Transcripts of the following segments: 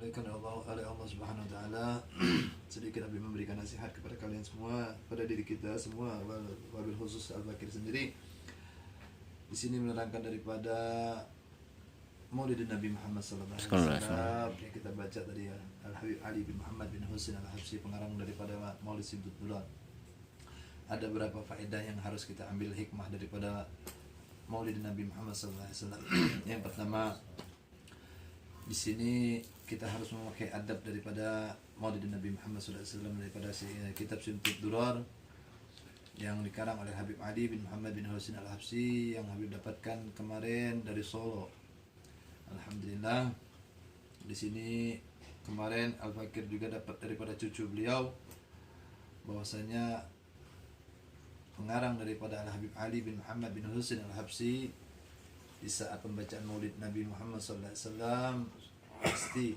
dimuliakan oleh Allah Subhanahu wa taala. Sedikit Abi memberikan nasihat kepada kalian semua, pada diri kita semua, wabil khusus Al-Bakir sendiri. Di sini menerangkan daripada Maulid Nabi Muhammad sallallahu alaihi wasallam yang kita baca tadi ya, Al-Habib Ali bin Muhammad bin Husain Al-Habsyi, pengarang daripada Maulid Simtud Durar. Ada beberapa faedah yang harus kita ambil hikmah daripada Maulid Nabi Muhammad sallallahu alaihi wasallam. Yang pertama, di sini kita harus memakai adab daripada Maulid Nabi Muhammad sallallahu alaihi wasallam daripada kitab Simtud Durar yang dikarang oleh Habib Ali bin Muhammad bin Husain Al-Habsyi yang Habib dapatkan kemarin dari Solo. Alhamdulillah, di sini kemarin Al-Fakir juga dapat daripada cucu beliau bahwasanya pengarang daripada Al-Habib Ali bin Muhammad bin Husain Al-Habsyi di saat pembacaan Maulid Nabi Muhammad sallallahu alaihi wasallam pasti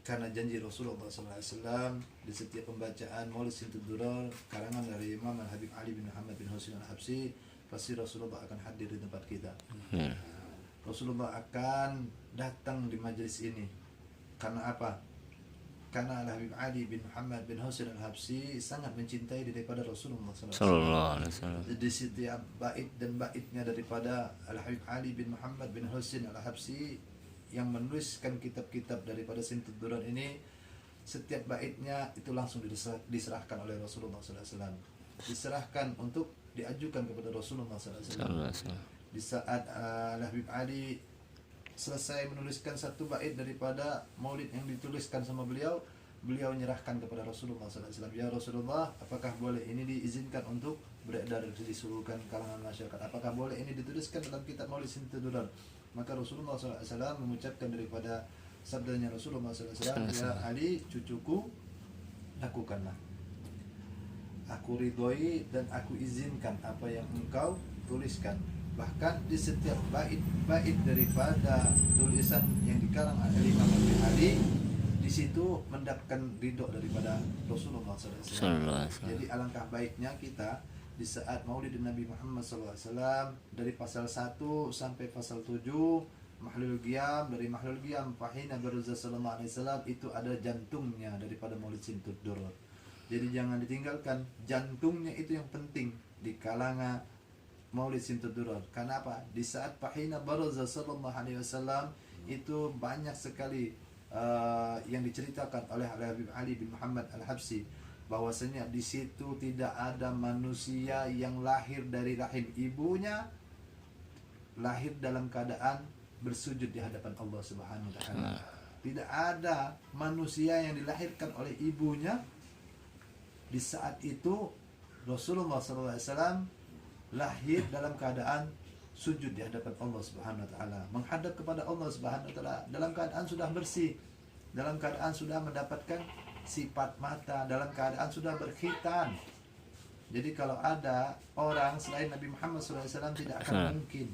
karena janji Rasulullah sallallahu alaihi wasallam di setiap pembacaan Maulid Simtud Durar karangan dari Imam Al-Habib Ali bin Muhammad bin Husain Al-Habsyi, pasti Rasulullah akan hadir di tempat kita. Rasulullah akan datang di majelis ini. Karena apa? Karena Al-Habib Ali bin Muhammad bin Husain Al-Habsyi sangat mencintai daripada Rasulullah sallallahu alaihi wasallam. Di setiap bait dan baitnya daripada Al-Habib Ali bin Muhammad bin Husain Al-Habsyi yang menuliskan kitab-kitab daripada Simtud Durar ini, setiap baitnya itu langsung diserahkan oleh Rasulullah sallallahu alaihi wasallam. Diserahkan untuk diajukan kepada Rasulullah sallallahu alaihi wasallam. Di saat Al-Habib Ali selesai menuliskan satu bait daripada maulid yang dituliskan sama beliau, beliau menyerahkan kepada Rasulullah SAW. Ya Rasulullah, apakah boleh ini diizinkan untuk beredar di seluruh kalangan masyarakat? Apakah boleh ini dituliskan dalam kitab Maulid Simtud Durar? Maka Rasulullah SAW mengucapkan daripada sabdanya Rasulullah SAW, ya Ali, cucuku, lakukanlah. Aku ridhoi dan aku izinkan apa yang engkau tuliskan. Bahkan di setiap bait daripada tulisan yang dikarang oleh Imam Ali, di situ mendapatkan ridho daripada Rasulullah SAW. Jadi alangkah baiknya kita di saat Maulid Nabi Muhammad SAW dari pasal 1 sampai pasal 7 Mahlul Qiyam, dari Mahlul Qiyam Fahina Baruza sallallahu alaihi wasallam, itu ada jantungnya daripada Maulid Simtud Durar. Jadi jangan ditinggalkan, jantungnya itu yang penting di kalangan Maulid Simtud Durar. Karena apa? Di saat Fahina Baruza sallallahu alaihi wasallam itu banyak sekali yang diceritakan oleh Habib Ali bin Muhammad Al-Habsyi, bahwasanya di situ tidak ada manusia yang lahir dari rahim ibunya lahir dalam keadaan bersujud di hadapan Allah Subhanahu wa taala. Tidak ada manusia yang dilahirkan oleh ibunya di saat itu Rasulullah SAW lahir dalam keadaan sujud di hadapan Allah Subhanahu wa taala, menghadap kepada Allah Subhanahu wa taala dalam keadaan sudah bersih, dalam keadaan sudah mendapatkan sifat mata, dalam keadaan sudah berkhitan. Jadi kalau ada orang selain Nabi Muhammad SAW tidak akan mungkin,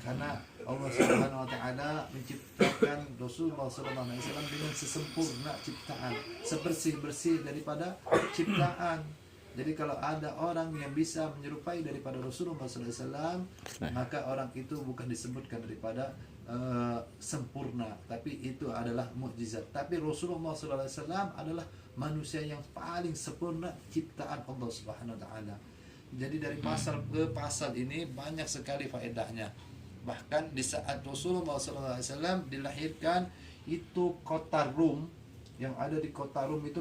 karena Allah Subhanahu wa taala menciptakan Rasulullah SAW dengan sesempurna ciptaan, sebersih-bersih daripada ciptaan. Jadi kalau ada orang yang bisa menyerupai daripada Rasulullah SAW, maka orang itu bukan disebutkan daripada sempurna, tapi itu adalah mukjizat. Tapi Rasulullah SAW adalah manusia yang paling sempurna ciptaan Allah Subhanahu wa taala. Jadi dari pasal ke pasal ini banyak sekali faedahnya. Bahkan di saat Rasulullah SAW dilahirkan, itu kota Rum, yang ada di kota Rum itu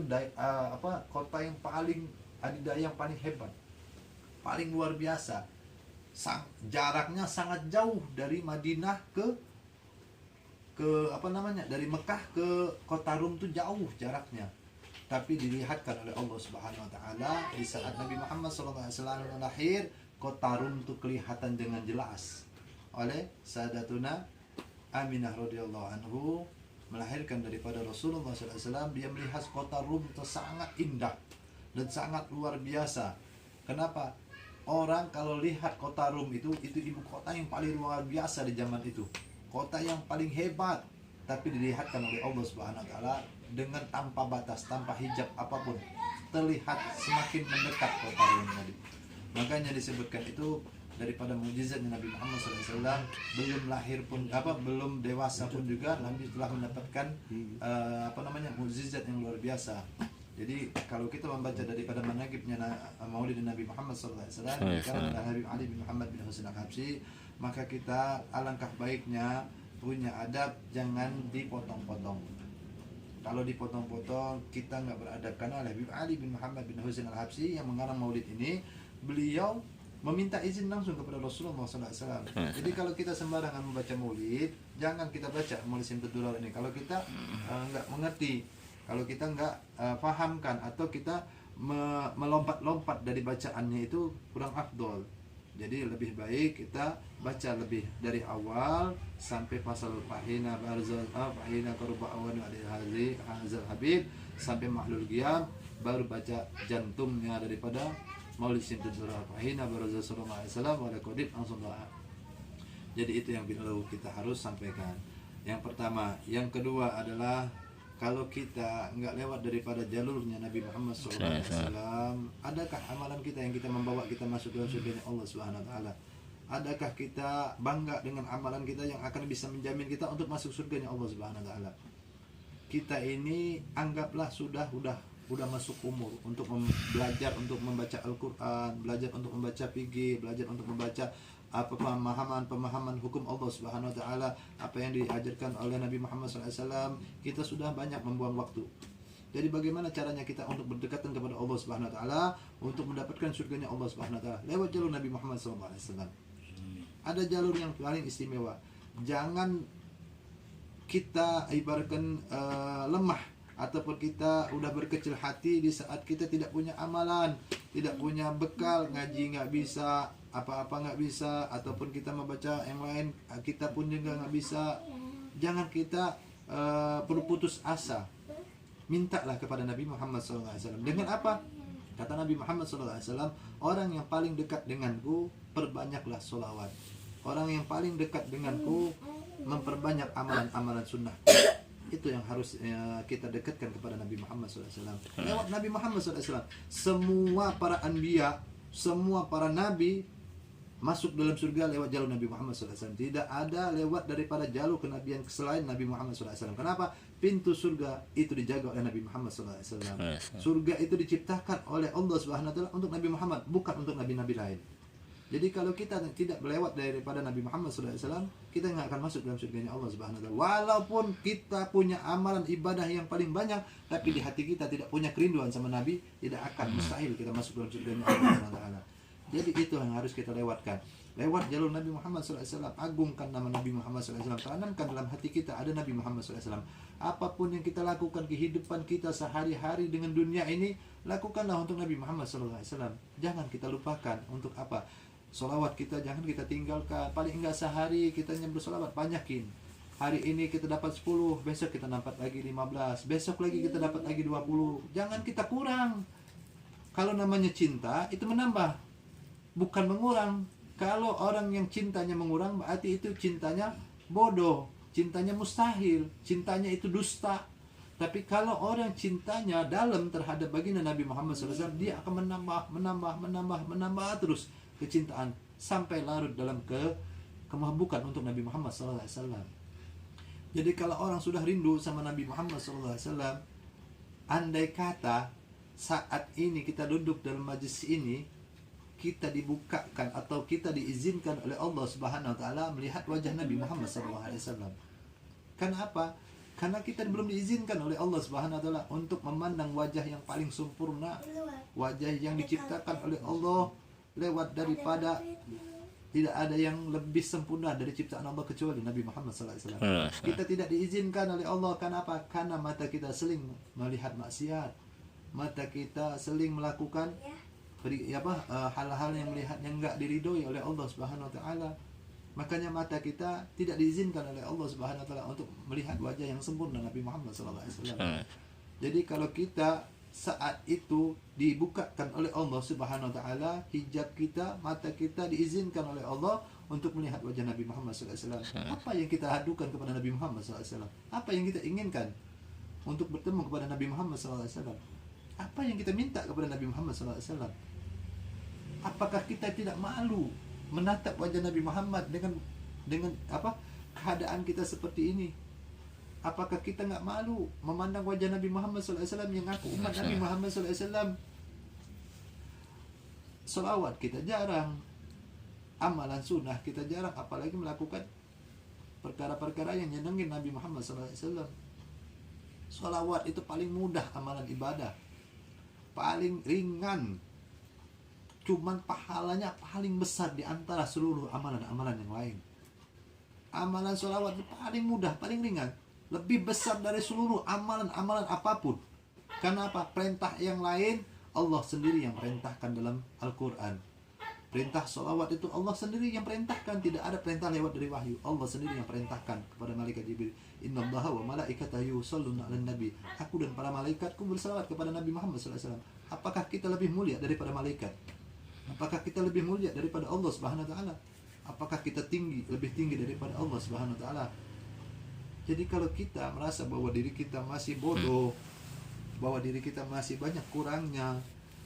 kota yang paling adidaya, yang paling hebat, paling luar biasa. Jaraknya sangat jauh dari Madinah dari Mekah ke kota Rum itu jauh jaraknya. Tapi dilihatkan oleh Allah Subhanahu wa taala di saat Nabi Muhammad SAW lahir, kota Rum itu kelihatan dengan jelas oleh Sadatuna Aminah radhiyallahu anhu, melahirkan daripada Rasulullah SAW. Dia melihat kota Rum itu sangat indah dan sangat luar biasa. Kenapa? Orang kalau lihat kota Rum itu ibu kota yang paling luar biasa di zaman itu, kota yang paling hebat. Tapi dilihatkan oleh Allah Subhanahu wa taala dengan tanpa batas, tanpa hijab apapun, terlihat semakin mendekat kota Rum tadi. Makanya disebutkan itu daripada mukjizatnya Nabi Muhammad SAW. Belum lahir pun belum dewasa pun juga Nabi telah mendapatkan mukjizat yang luar biasa. Jadi kalau kita membaca daripada manaqibnya Maulid Nabi Muhammad SAW karena Habib Ali bin Muhammad bin Husain Al-Habsyi, maka kita alangkah baiknya punya adab, jangan dipotong-potong. Kalau dipotong-potong kita nggak beradab, karena Habib Ali bin Muhammad bin Husain Al-Habsyi yang mengarang Maulid ini, beliau meminta izin langsung kepada Rasulullah SAW. Jadi kalau kita sembarangan membaca Maulid, jangan kita baca Maulid Simtud-Durar ini. Kalau kita nggak mengerti, kalau kita nggak pahamkan, atau kita melompat-lompat dari bacaannya, itu kurang afdol. Jadi lebih baik kita baca lebih dari awal sampai pasal fahina barzal fahina qarba awan hazal habib sampai mahlul qiyam, baru baca jantungnya daripada Maulid Simtud-Durar fahina barzal sallallahu alaihi wasallam wa qadib langsung doa. Jadi itu yang kita harus sampaikan. Yang pertama, yang kedua adalah kalau kita nggak lewat daripada jalurnya Nabi Muhammad SAW, adakah amalan kita yang kita membawa kita masuk dalam surga Allah Subhanahu Wa Taala? Adakah kita bangga dengan amalan kita yang akan bisa menjamin kita untuk masuk surga Allah Subhanahu Wa Taala? Kita ini anggaplah sudah masuk umur untuk belajar untuk membaca Al-Quran, belajar untuk membaca fikih, belajar untuk membaca pemahaman hukum Allah Subhanahu Wa Taala, apa yang diajarkan oleh Nabi Muhammad SAW. Kita sudah banyak membuang waktu. Jadi bagaimana caranya kita untuk berdekatan kepada Allah Subhanahu Wa Taala, untuk mendapatkan surganya Allah Subhanahu Wa Taala? Lewat jalur Nabi Muhammad SAW. Ada jalur yang paling istimewa. Jangan kita ibaratkan lemah, ataupun kita udah berkecil hati di saat kita tidak punya amalan, tidak punya bekal, ngaji nggak bisa, apa-apa nggak bisa, ataupun kita membaca yang lain kita pun juga nggak bisa. Jangan kita berputus asa. Mintalah kepada Nabi Muhammad SAW. Dengan apa? Kata Nabi Muhammad SAW, orang yang paling dekat denganku perbanyaklah sholawat. Orang yang paling dekat denganku memperbanyak amalan-amalan sunnah. Itu yang harus kita dekatkan kepada Nabi Muhammad SAW. Lewat Nabi Muhammad SAW, semua para anbiya, semua para nabi masuk dalam surga lewat jalur Nabi Muhammad SAW. Tidak ada lewat daripada jalur kenabian selain Nabi Muhammad SAW. Kenapa? Pintu surga itu dijaga oleh Nabi Muhammad SAW. Surga itu diciptakan oleh Allah Subhanahu Wa Taala untuk Nabi Muhammad, bukan untuk nabi-nabi lain. Jadi kalau kita tidak melewat daripada Nabi Muhammad SAW, kita nggak akan masuk dalam surganya Allah Subhanahu Wa Taala. Walaupun kita punya amalan ibadah yang paling banyak, tapi di hati kita tidak punya kerinduan sama Nabi, tidak akan, mustahil kita masuk dalam surganya Allah Subhanahu Wa Taala. Jadi itu yang harus kita lewatkan. Lewat jalur Nabi Muhammad SAW, agungkan nama Nabi Muhammad SAW, tanamkan dalam hati kita ada Nabi Muhammad SAW. Apapun yang kita lakukan, kehidupan kita sehari-hari dengan dunia ini, lakukanlah untuk Nabi Muhammad SAW. Jangan kita lupakan untuk apa? Sholawat kita jangan kita tinggalkan. Paling enggak sehari kita bersolawat, banyakin. Hari ini kita dapat 10, besok kita dapat lagi 15, besok lagi kita dapat lagi 20. Jangan kita kurang. Kalau namanya cinta, itu menambah, bukan mengurang. Kalau orang yang cintanya mengurang, berarti itu cintanya bodoh, cintanya mustahil, cintanya itu dusta. Tapi kalau orang cintanya dalam terhadap baginda Nabi Muhammad SAW, dia akan menambah terus kecintaan sampai larut dalam kemahbukan untuk Nabi Muhammad SAW. Jadi kalau orang sudah rindu sama Nabi Muhammad SAW, andai kata saat ini kita duduk dalam majlis ini, kita dibukakan atau kita diizinkan oleh Allah Subhanahu Wa Taala melihat wajah Nabi Muhammad SAW. Kenapa? Karena kita belum diizinkan oleh Allah Subhanahu Wa Taala untuk memandang wajah yang paling sempurna, wajah yang diciptakan oleh Allah lewat daripada tidak ada yang lebih sempurna dari ciptaan Allah kecuali Nabi Muhammad SAW. Kita tidak diizinkan oleh Allah. Kenapa? Karena mata kita seling melihat maksiat, mata kita seling melakukan hal-hal yang enggak diridhoi oleh Allah Subhanahu Wa Taala. Makanya mata kita tidak diizinkan oleh Allah Subhanahu Wa Taala untuk melihat wajah yang sempurna Nabi Muhammad SAW. Jadi kalau kita saat itu dibukakan oleh Allah Subhanahu Wa Taala hijab kita, mata kita diizinkan oleh Allah untuk melihat wajah Nabi Muhammad SAW. Apa yang kita adukan kepada Nabi Muhammad SAW? Apa yang kita inginkan untuk bertemu kepada Nabi Muhammad SAW? Apa yang kita minta kepada Nabi Muhammad SAW? Apakah kita tidak malu menatap wajah Nabi Muhammad dengan apa keadaan kita seperti ini? Apakah kita nggak malu memandang wajah Nabi Muhammad SAW yang ngaku umat Nabi Muhammad SAW? Salawat kita jarang, amalan sunnah kita jarang, apalagi melakukan perkara-perkara yang nyenengin Nabi Muhammad SAW. Salawat itu paling mudah amalan ibadah, paling ringan, cuman pahalanya paling besar di antara seluruh amalan-amalan yang lain. Amalan salawat itu paling mudah, paling ringan, lebih besar dari seluruh amalan-amalan apapun. Karena apa? Perintah yang lain Allah sendiri yang perintahkan dalam Al-Quran. Perintah salawat itu Allah sendiri yang perintahkan, tidak ada perintah lewat dari wahyu. Allah sendiri yang perintahkan kepada malaikat Jibril, innallaha wa malaikatahu yusholluna 'alan nabi. Aku dan para malaikatku bersalawat kepada Nabi Muhammad SAW. Apakah kita lebih mulia daripada malaikat? Apakah kita lebih mulia daripada Allah Subhanahu wa taala? Apakah kita lebih tinggi daripada Allah Subhanahu wa taala? Jadi kalau kita merasa bahwa diri kita masih bodoh, bahwa diri kita masih banyak kurangnya,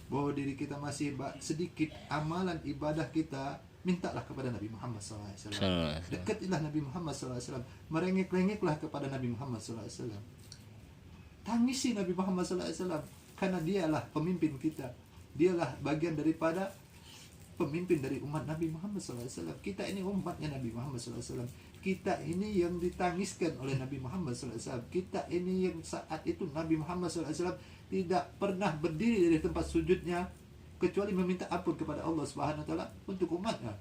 bahwa diri kita masih sedikit amalan ibadah kita, mintalah kepada Nabi Muhammad SAW. Dekatilah Nabi Muhammad SAW. Merengek-rengeklah kepada Nabi Muhammad SAW. Tangisi Nabi Muhammad SAW, karena dialah pemimpin kita. Dialah bagian daripada pemimpin dari umat Nabi Muhammad SAW. Kita ini umatnya Nabi Muhammad SAW. Kita ini yang ditangiskan oleh Nabi Muhammad SAW. Kita ini yang saat itu Nabi Muhammad SAW tidak pernah berdiri dari tempat sujudnya kecuali meminta ampun kepada Allah Subhanahu wa taala untuk umatnya.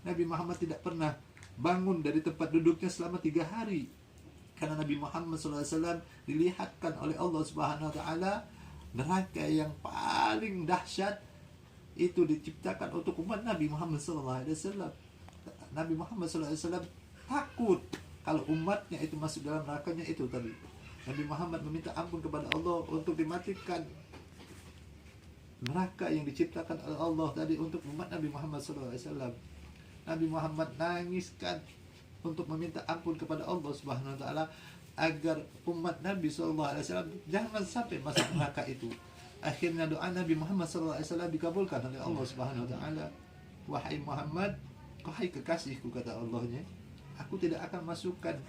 Nabi Muhammad tidak pernah bangun dari tempat duduknya selama 3 hari. Karena Nabi Muhammad SAW dilihatkan oleh Allah Subhanahu wa taala neraka yang paling dahsyat itu diciptakan untuk umat Nabi Muhammad SAW. Nabi Muhammad SAW takut kalau umatnya itu masuk dalam nerakanya itu tadi. Nabi Muhammad meminta ampun kepada Allah untuk dimatikan neraka yang diciptakan oleh Allah tadi untuk umat Nabi Muhammad SAW. Nabi Muhammad nangiskan untuk meminta ampun kepada Allah Subhanahu wa taala agar umat Nabi SAW jangan sampai masuk neraka itu. Akhirnya doa Nabi Muhammad SAW dikabulkan oleh Allah Subhanahu wa taala. Wahai Muhammad, wahai kekasihku, kata Allahnya, aku tidak akan masukkan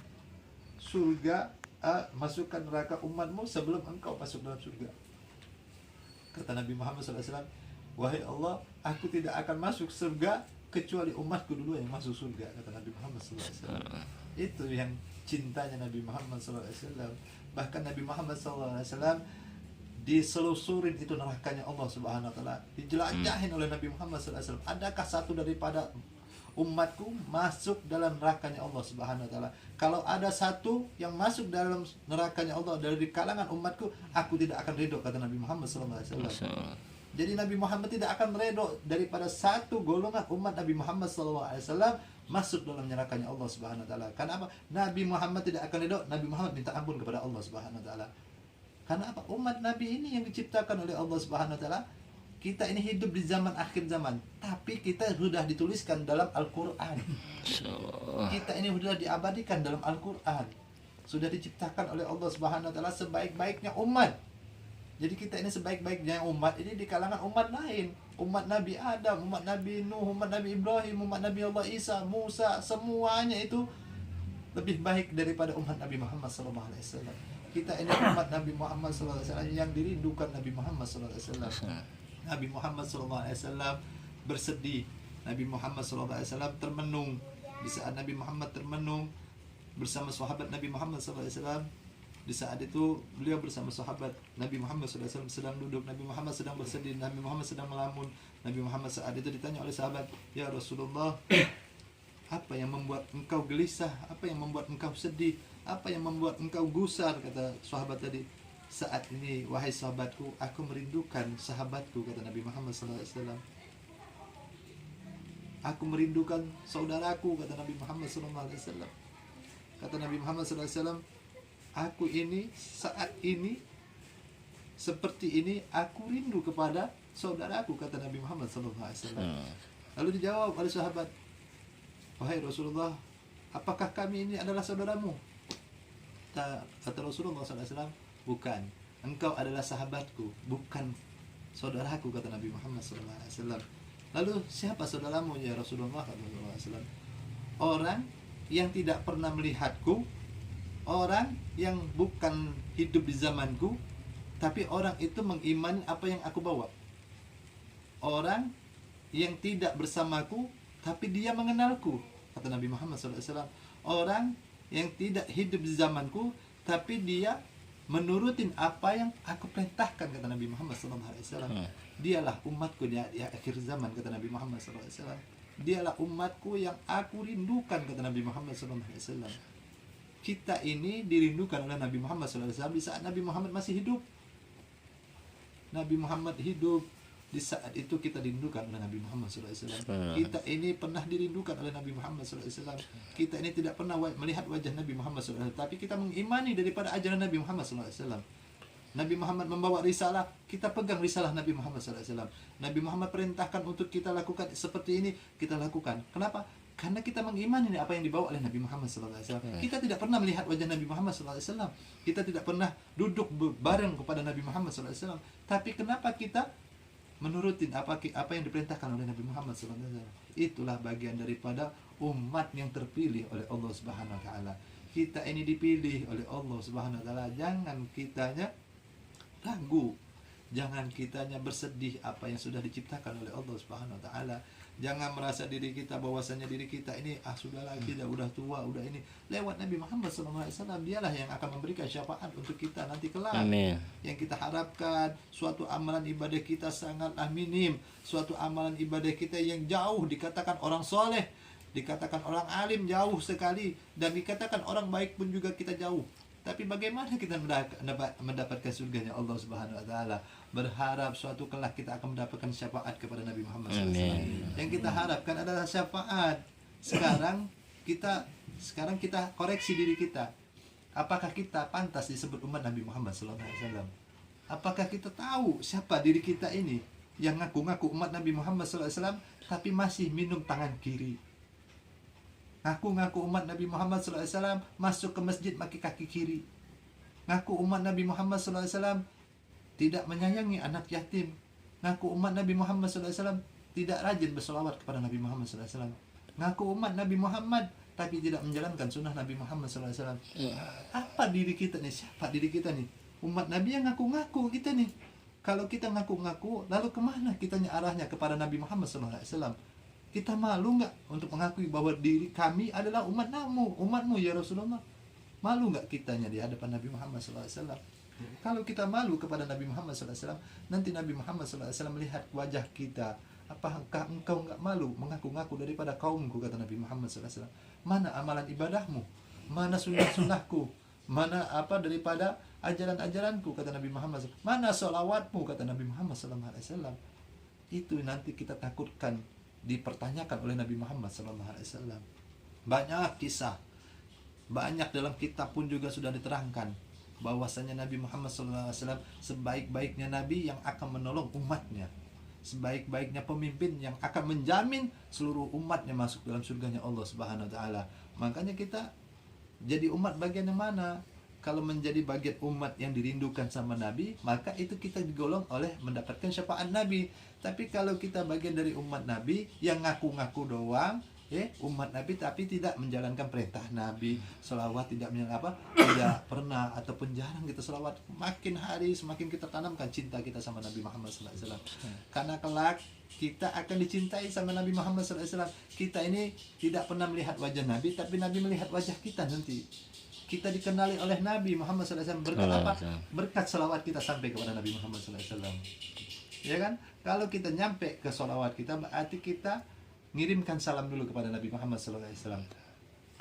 masukkan neraka umatmu sebelum engkau masuk dalam surga. Kata Nabi Muhammad SAW, wahai Allah, aku tidak akan masuk surga kecuali umatku dulu yang masuk surga. Kata Nabi Muhammad SAW. Itu yang cintanya Nabi Muhammad SAW. Bahkan Nabi Muhammad SAW diselusurin itu nerakanya Allah Subhanahu wa taala, dijelajahin oleh Nabi Muhammad SAW. Adakah satu daripada umatku masuk dalam nerakanya Allah Subhanahu wa taala? Kalau ada satu yang masuk dalam nerakanya Allah dari kalangan umatku, aku tidak akan ridho, kata Nabi Muhammad SAW. Jadi Nabi Muhammad tidak akan ridho daripada satu golongan umat Nabi Muhammad SAW masuk dalam nerakanya Allah Subhanahu wa taala. Karena apa? Nabi Muhammad tidak akan ridho, Nabi Muhammad minta ampun kepada Allah Subhanahu wa taala. Karena apa? Umat Nabi ini yang diciptakan oleh Allah Subhanahu wa taala. Kita ini hidup di zaman akhir zaman, tapi kita sudah dituliskan dalam Al-Quran. Kita ini sudah diabadikan dalam Al-Quran. Sudah diciptakan oleh Allah Subhanahu wa taala sebaik-baiknya umat. Jadi kita ini sebaik-baiknya umat ini di kalangan umat lain. Umat Nabi Adam, umat Nabi Nuh, umat Nabi Ibrahim, umat Nabi Allah Isa, Musa, semuanya itu lebih baik daripada umat Nabi Muhammad SAW. Kita ini umat Nabi Muhammad SAW yang dirindukan Nabi Muhammad SAW. Nabi Muhammad SAW bersedih. Nabi Muhammad SAW termenung. Di saat Nabi Muhammad termenung bersama sahabat Nabi Muhammad SAW, di saat itu beliau bersama sahabat Nabi Muhammad SAW sedang duduk. Nabi Muhammad sedang bersedih. Nabi Muhammad sedang melamun. Nabi Muhammad saat itu ditanya oleh sahabat, ya Rasulullah, apa yang membuat engkau gelisah? Apa yang membuat engkau sedih? Apa yang membuat engkau gusar? Kata sahabat tadi, saat ini wahai sahabatku, aku merindukan sahabatku, kata Nabi Muhammad SAW. Aku merindukan saudaraku, kata Nabi Muhammad SAW. Kata Nabi Muhammad SAW, aku ini saat ini seperti ini, aku rindu kepada saudaraku, kata Nabi Muhammad SAW. Lalu dijawab oleh sahabat, wahai Rasulullah, apakah kami ini adalah saudaramu? Kata Rasulullah SAW, bukan, engkau adalah sahabatku, bukan saudaraku, kata Nabi Muhammad SAW. Lalu siapa saudaramu ya Rasulullah SAW? Orang yang tidak pernah melihatku, orang yang bukan hidup di zamanku, tapi orang itu mengimani apa yang aku bawa. Orang yang tidak bersamaku, tapi dia mengenalku, kata Nabi Muhammad SAW. Orang yang tidak hidup di zamanku, tapi dia menurutin apa yang aku perintahkan, kata Nabi Muhammad SAW. Dialah umatku di akhir zaman, kata Nabi Muhammad SAW. Dialah umatku yang aku rindukan, kata Nabi Muhammad SAW. Kita ini dirindukan oleh Nabi Muhammad SAW di saat Nabi Muhammad masih hidup. Nabi Muhammad hidup, di saat itu kita dirindukan oleh Nabi Muhammad SAW. Kita ini pernah dirindukan oleh Nabi Muhammad SAW. Kita ini tidak pernah melihat wajah Nabi Muhammad SAW, tapi kita mengimani daripada ajaran Nabi Muhammad SAW. Nabi Muhammad membawa risalah, kita pegang risalah Nabi Muhammad SAW. Nabi Muhammad perintahkan untuk kita lakukan seperti ini, kita lakukan. Kenapa? Karena kita mengimani apa yang dibawa oleh Nabi Muhammad SAW. Kita tidak pernah melihat wajah Nabi Muhammad SAW. Kita tidak pernah duduk bareng kepada Nabi Muhammad SAW. Tapi kenapa kita menurutin apa yang diperintahkan oleh Nabi Muhammad SAW? Itulah bagian daripada umat yang terpilih oleh Allah Subhanahu Wa Taala. Kita ini dipilih oleh Allah Subhanahu Wa Taala. Jangan kitanya ragu, jangan kitanya bersedih apa yang sudah diciptakan oleh Allah Subhanahu Wa Taala. Jangan merasa diri kita bahwasanya diri kita ini sudahlah, tidak, udah tua, udah ini. Lewat Nabi Muhammad SAW, dialah yang akan memberikan syafaat untuk kita nanti kelak. Amin. Yang kita harapkan suatu amalan ibadah kita sangatlah minim, suatu amalan ibadah kita yang jauh dikatakan orang soleh, dikatakan orang alim jauh sekali, dan dikatakan orang baik pun juga kita jauh. Tapi bagaimana kita mendapatkan surganya Allah Subhanahu Wa Taala? Berharap suatu kelak kita akan mendapatkan syafaat kepada Nabi Muhammad SAW. Yang kita harapkan adalah syafaat. Sekarang kita koreksi diri kita. Apakah kita pantas disebut umat Nabi Muhammad SAW? Apakah kita tahu siapa diri kita ini yang ngaku-ngaku umat Nabi Muhammad SAW tapi masih minum tangan kiri? Ngaku-ngaku umat Nabi Muhammad SAW masuk ke masjid pakai kaki kiri. Ngaku umat Nabi Muhammad SAW tidak menyayangi anak yatim. Ngaku umat Nabi Muhammad SAW tidak rajin berselawat kepada Nabi Muhammad SAW. Ngaku umat Nabi Muhammad tapi tidak menjalankan sunnah Nabi Muhammad SAW. Apa diri kita nih? Siapa diri kita nih? Umat Nabi yang ngaku-ngaku kita nih. Kalau kita ngaku-ngaku, lalu kemana kitanya arahnya kepada Nabi Muhammad SAW? Kita malu nggak untuk mengakui bahwa diri kami adalah umatmu ya Rasulullah? Malu nggak kitanya di hadapan Nabi Muhammad SAW? Kalau kita malu kepada Nabi Muhammad SAW, nanti Nabi Muhammad SAW melihat wajah kita. Apakah engkau nggak malu mengaku-ngaku daripada kaumku, kata Nabi Muhammad SAW? Mana amalan ibadahmu? Mana sunnah-sunnahku? Mana daripada ajaran-ajaranku, kata Nabi Muhammad SAW? Mana sholawatmu, kata Nabi Muhammad SAW? Itu nanti kita takutkan dipertanyakan oleh Nabi Muhammad SAW. Banyak kisah, banyak dalam kitab pun juga sudah diterangkan bahwasanya Nabi Muhammad SAW sebaik-baiknya Nabi yang akan menolong umatnya, sebaik-baiknya pemimpin yang akan menjamin seluruh umatnya masuk dalam surganya Allah Subhanahu Wa Taala. Makanya kita jadi umat bagian yang mana? Kalau menjadi bagian umat yang dirindukan sama Nabi, maka itu kita digolong oleh mendapatkan syafaat Nabi. Tapi kalau kita bagian dari umat Nabi yang ngaku-ngaku doang, umat Nabi tapi tidak menjalankan perintah Nabi, selawat tidak tidak pernah ataupun jarang kita selawat, makin hari semakin kita tanamkan cinta kita sama Nabi Muhammad SAW. Karena kelak kita akan dicintai sama Nabi Muhammad SAW. Kita ini tidak pernah melihat wajah Nabi, tapi Nabi melihat wajah kita nanti. Kita dikenali oleh Nabi Muhammad SAW. Berkat apa? Berkat selawat kita sampai kepada Nabi Muhammad SAW. Ya kan? Kalau kita nyampe ke selawat kita, berarti kita ngirimkan salam dulu kepada Nabi Muhammad SAW.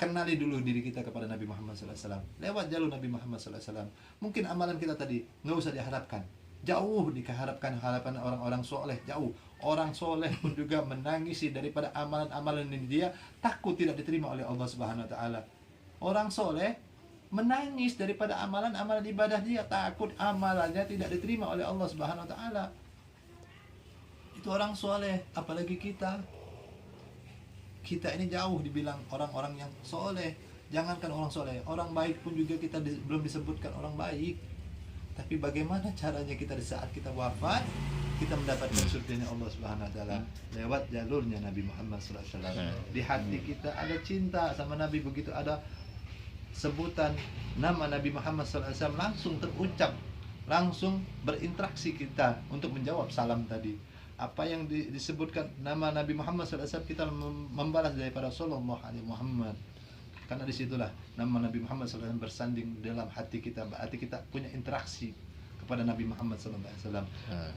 Kenali dulu diri kita kepada Nabi Muhammad SAW. Lewat jalur Nabi Muhammad SAW. Mungkin amalan kita tadi nggak usah diharapkan. Jauh diharapkan harapan orang-orang soleh. Jauh. Orang soleh pun juga menangisi daripada amalan-amalan ini, dia takut tidak diterima oleh Allah Subhanahu Wa Taala. Orang soleh menangis daripada amalan-amalan ibadah dia, takut amalannya tidak diterima oleh Allah Subhanahu Wa Taala. Itu orang soleh. Apalagi kita ini jauh dibilang orang-orang yang soleh. Jangankan orang soleh, orang baik pun juga kita belum disebutkan orang baik. Tapi bagaimana caranya kita di saat kita wafat, kita mendapatkan surganya Allah Subhanahu wa taala lewat jalurnya Nabi Muhammad sallallahu alaihi wasallam. Di hati kita ada cinta sama Nabi, begitu ada sebutan nama Nabi Muhammad sallallahu alaihi wasallam langsung terucap, langsung berinteraksi kita untuk menjawab salam tadi. Apa yang disebutkan nama Nabi Muhammad sallallahu alaihi wasallam, kita membalas daripada sallallahu alaihi Muhammad. Karena disitulah nama Nabi Muhammad SAW bersanding dalam hati kita, berarti kita punya interaksi kepada Nabi Muhammad SAW.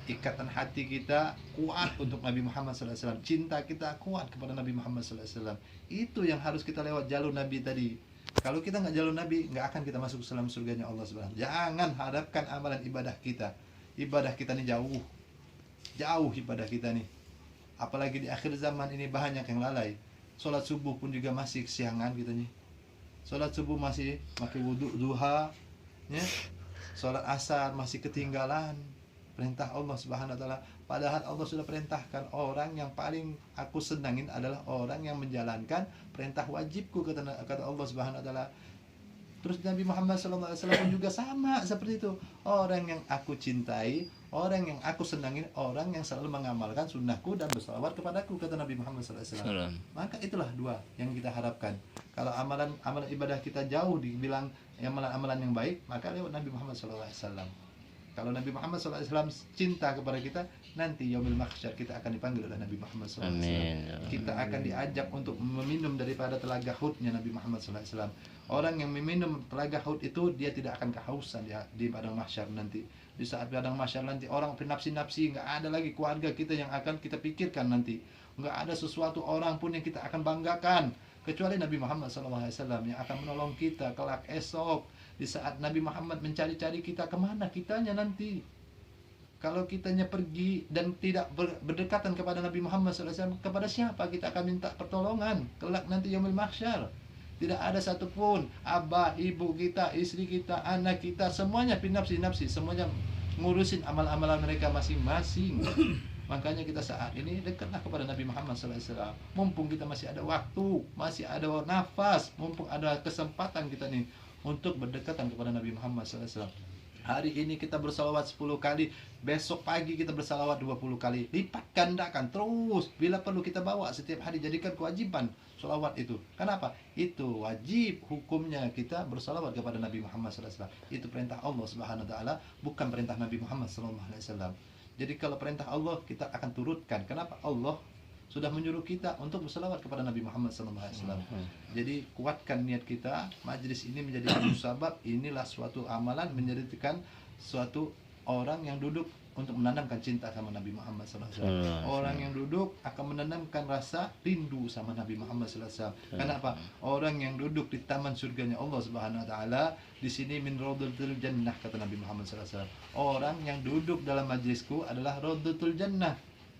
Ikatan hati kita kuat untuk Nabi Muhammad SAW, cinta kita kuat kepada Nabi Muhammad SAW. Itu yang harus kita lewat jalur Nabi tadi. Kalau kita nggak jalur Nabi, nggak akan kita masuk ke dalam surganya Allah SWT. Jangan harapkan amalan ibadah kita. Ibadah kita ini jauh ibadah kita nih. Apalagi di akhir zaman ini banyak yang lalai. Sholat subuh pun juga masih kesiangan kita nih. Sholat subuh masih pakai wudhu duha, ya. Sholat asar masih ketinggalan perintah Allah Subhanahu wa taala. Padahal Allah sudah perintahkan, orang yang paling aku senangin adalah orang yang menjalankan perintah wajibku, kata Allah Subhanahu wa taala. Terus Nabi Muhammad SAW juga sama seperti itu. Orang yang aku cintai, orang yang aku senangin, orang yang selalu mengamalkan sunnahku dan bersalawat kepadaku, kata Nabi Muhammad SAW. Maka itulah dua yang kita harapkan. Kalau amalan ibadah kita jauh dibilang amalan-amalan yang baik, maka lewat Nabi Muhammad SAW. Kalau Nabi Muhammad SAW cinta kepada kita, nanti yaumil mahsyar kita akan dipanggil oleh Nabi Muhammad SAW. Kita akan diajak untuk meminum daripada telaga Hudnya Nabi Muhammad SAW. Orang yang meminum telaga Hud itu, dia tidak akan kehausan di padang mahsyar nanti. Di saat padang mahsyar nanti orang bernafsi-nafsi, nggak ada lagi keluarga kita yang akan kita pikirkan nanti. Nggak ada sesuatu orang pun yang kita akan banggakan, kecuali Nabi Muhammad SAW yang akan menolong kita kelak esok. Di saat Nabi Muhammad mencari-cari kita, kemana kitanya nanti? Kalau kitanya pergi dan tidak berdekatan kepada Nabi Muhammad SAW, kepada siapa kita akan minta pertolongan kelak nanti yaumil mahsyar? Tidak ada satupun. Abah, ibu kita, istri kita, anak kita, semuanya pinapsi-napsi, semuanya ngurusin amal-amalan mereka masing-masing. Makanya kita saat ini dekatlah kepada Nabi Muhammad SAW. Mumpung kita masih ada waktu, masih ada nafas, mumpung ada kesempatan kita nih untuk berdekatan kepada Nabi Muhammad SAW. Hari ini kita bersalawat 10 kali, besok pagi kita bersalawat 20 kali. Lipat gandakan terus. Bila perlu kita bawa setiap hari, jadikan kewajiban salawat itu. Kenapa? Itu wajib hukumnya kita bersalawat kepada Nabi Muhammad SAW. Itu perintah Allah Subhanahu wa taala, bukan perintah Nabi Muhammad SAW. Jadi kalau perintah Allah kita akan turutkan. Kenapa? Allah sudah menyuruh kita untuk bersalawat kepada Nabi Muhammad SAW. Jadi kuatkan niat kita. Majlis ini menjadi musabab. Inilah suatu amalan menjadikan suatu orang yang duduk untuk menanamkan cinta sama Nabi Muhammad SAW. Orang yang duduk akan menanamkan rasa rindu sama Nabi Muhammad SAW. Kenapa? Orang yang duduk di taman surganya Allah Subhanahu Wa Taala, di sini min rawdatul jannah, kata Nabi Muhammad SAW. Orang yang duduk dalam majlisku adalah rawdatul jannah.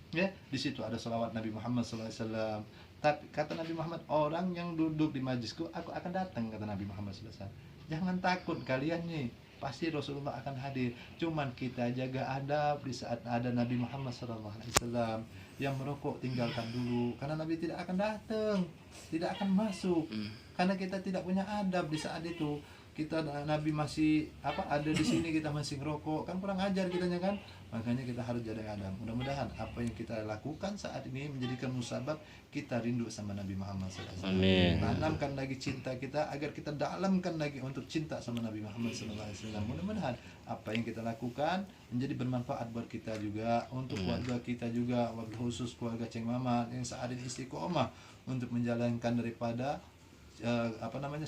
Ya, di situ ada salawat Nabi Muhammad SAW. Tapi kata Nabi Muhammad, orang yang duduk di majlisku, aku akan datang, kata Nabi Muhammad SAW. Jangan takut kalian nih, pasti Rasulullah akan hadir. Cuman kita jaga adab di saat ada Nabi Muhammad SAW. Yang merokok tinggalkan dulu, karena Nabi tidak akan datang, tidak akan masuk. Karena kita tidak punya adab di saat itu. Kita Nabi masih ada di sini, kita masih ngerokok, kan kurang ajar kitanya kan. Makanya kita harus jaga adab. Mudah-mudahan apa yang kita lakukan saat ini menjadikan musabab kita rindu sama Nabi Muhammad SAW. Tanamkan lagi cinta kita agar kita dalamkan lagi untuk cinta sama Nabi Muhammad SAW. Mudah-mudahan apa yang kita lakukan menjadi bermanfaat buat kita juga, untuk keluarga kita juga, khusus keluarga Ceng Mama yang saat ini istiqomah untuk menjalankan daripada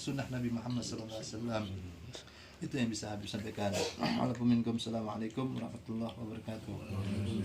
sunnah Nabi Muhammad SAW. Itu yang bisa Habib sampaikan. Assalamualaikum warahmatullahi wabarakatuh.